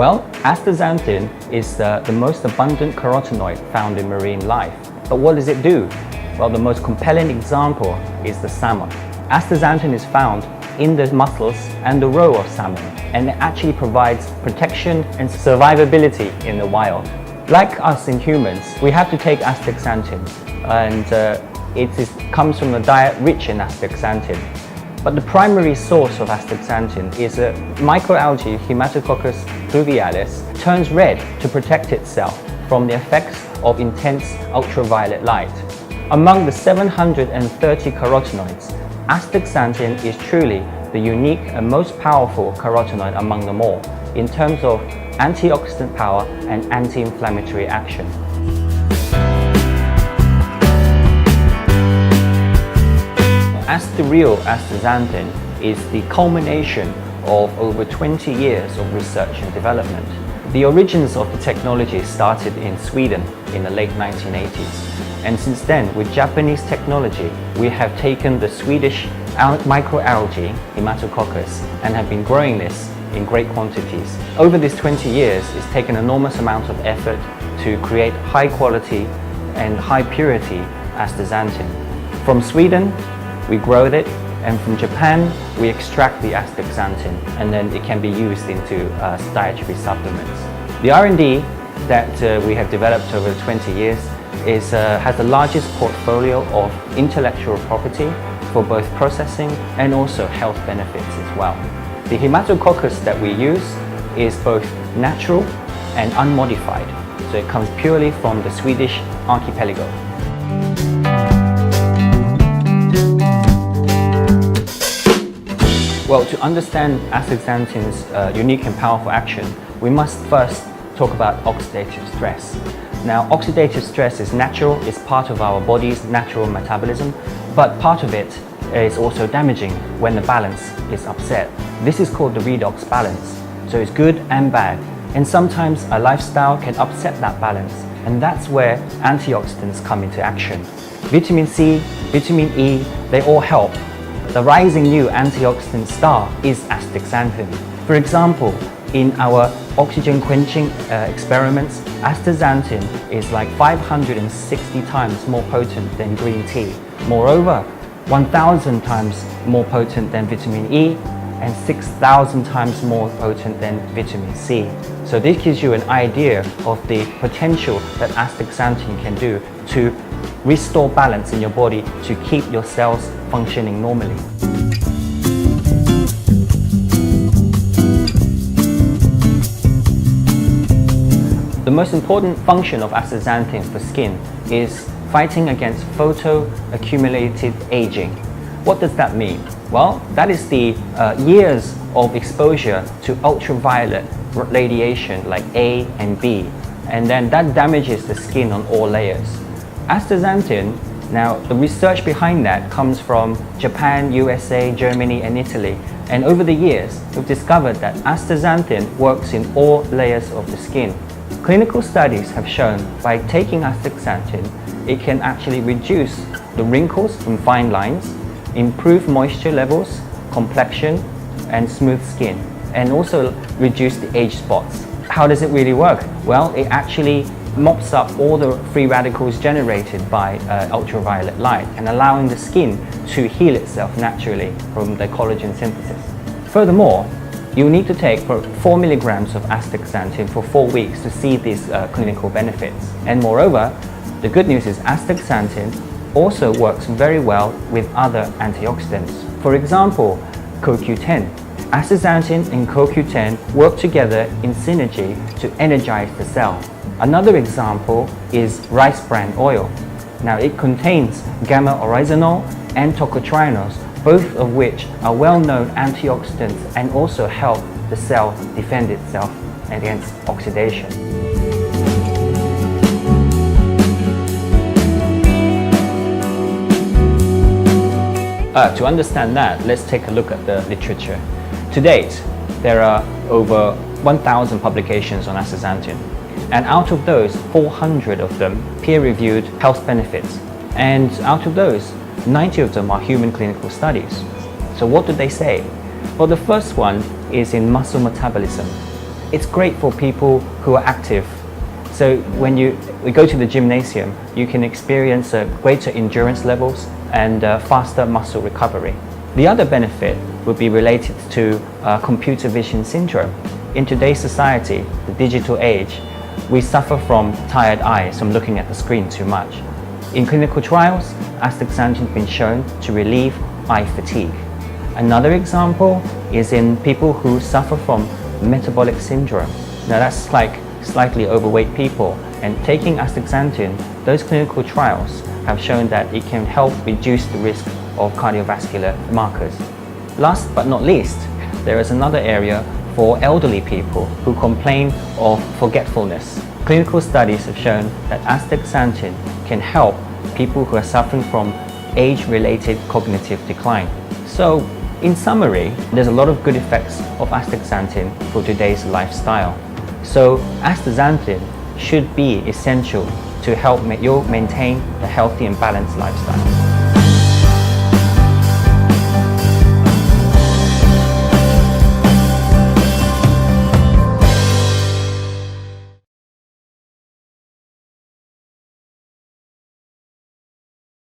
Well, astaxanthin is the most abundant carotenoid found in marine life. But what does it do? Well, the most compelling example is the salmon. Astaxanthin is found in the muscles and the roe of salmon, and it actually provides protection and survivability in the wild. Like us in humans, we have to take astaxanthin, and comes from a diet rich in astaxanthin. But the primary source of astaxanthin is a microalgae Haematococcus pluvialis turns red to protect itself from the effects of intense ultraviolet light. Among the 730 carotenoids, astaxanthin is truly the unique and most powerful carotenoid among them all in terms of antioxidant power and anti-inflammatory action. Real astaxanthin is the culmination of over 20 years of research and development. The origins of the technology started in Sweden in the late 1980s, and since then, with Japanese technology, we have taken the Swedish microalgae Haematococcus and have been growing this in great quantities. Over these 20 years, it's taken enormous amounts of effort to create high quality and high purity astaxanthin. From Sweden, we grow it, and from Japan, we extract the astaxanthin, and then it can be used into dietary supplements. The R&D that we have developed over 20 years has the largest portfolio of intellectual property for both processing and also health benefits as well. The Haematococcus that we use is both natural and unmodified, so it comes purely from the Swedish archipelago. Well, to understand astaxanthin's unique and powerful action, we must first talk about oxidative stress. Now, oxidative stress is natural, it's part of our body's natural metabolism, but part of it is also damaging when the balance is upset. This is called the redox balance, so it's good and bad, and sometimes a lifestyle can upset that balance, and that's where antioxidants come into action. Vitamin C, vitamin E, they all help. The rising new antioxidant star is astaxanthin. For example, in our oxygen quenching experiments, astaxanthin is like 560 times more potent than green tea. Moreover, 1,000 times more potent than vitamin E and 6,000 times more potent than vitamin C. So this gives you an idea of the potential that astaxanthin can do to restore balance in your body to keep your cells functioning normally. The most important function of astaxanthin for skin is fighting against photoaccumulated aging. What does that mean? Well, that is the years of exposure to ultraviolet radiation like A and B, and then that damages the skin on all layers. Astaxanthin, now the research behind that comes from Japan, USA, Germany and Italy, and over the years we've discovered that astaxanthin works in all layers of the skin. Clinical studies have shown by taking astaxanthin, it can actually reduce the wrinkles and fine lines, improve moisture levels, complexion and smooth skin, and also reduce the age spots. How does it really work? Well, it actually mops up all the free radicals generated by ultraviolet light and allowing the skin to heal itself naturally from the collagen synthesis. Furthermore, you need to take 4 milligrams of astaxanthin for 4 weeks to see these clinical benefits. And moreover, the good news is astaxanthin also works very well with other antioxidants. For example, CoQ10. Astaxanthin and CoQ10 work together in synergy to energize the cell. Another example is Rice Bran Oil. Now it contains gamma-oryzanol and tocotrienols, both of which are well-known antioxidants and also help the cell defend itself against oxidation. To understand that, let's take a look at the literature. To date, there are over 1,000 publications on astaxanthin, and out of those, 400 of them peer-reviewed health benefits, and out of those, 90 of them are human clinical studies. So what do they say? Well, the first one is in muscle metabolism. it's great for people who are active. So when we go to the gymnasium, you can experience greater endurance levels and faster muscle recovery. The other benefit would be related to computer vision syndrome. In today's society, the digital age, we suffer from tired eyes from looking at the screen too much. In clinical trials, astaxanthin has been shown to relieve eye fatigue. Another example is in people who suffer from metabolic syndrome. Now that's like slightly overweight people, and taking astaxanthin, those clinical trials have shown that it can help reduce the risk of cardiovascular markers. Last but not least, there is another area for elderly people who complain of forgetfulness. Clinical studies have shown that astaxanthin can help people who are suffering from age-related cognitive decline. So, in summary, there's a lot of good effects of astaxanthin for today's lifestyle. So, astaxanthin should be essential to help you maintain a healthy and balanced lifestyle.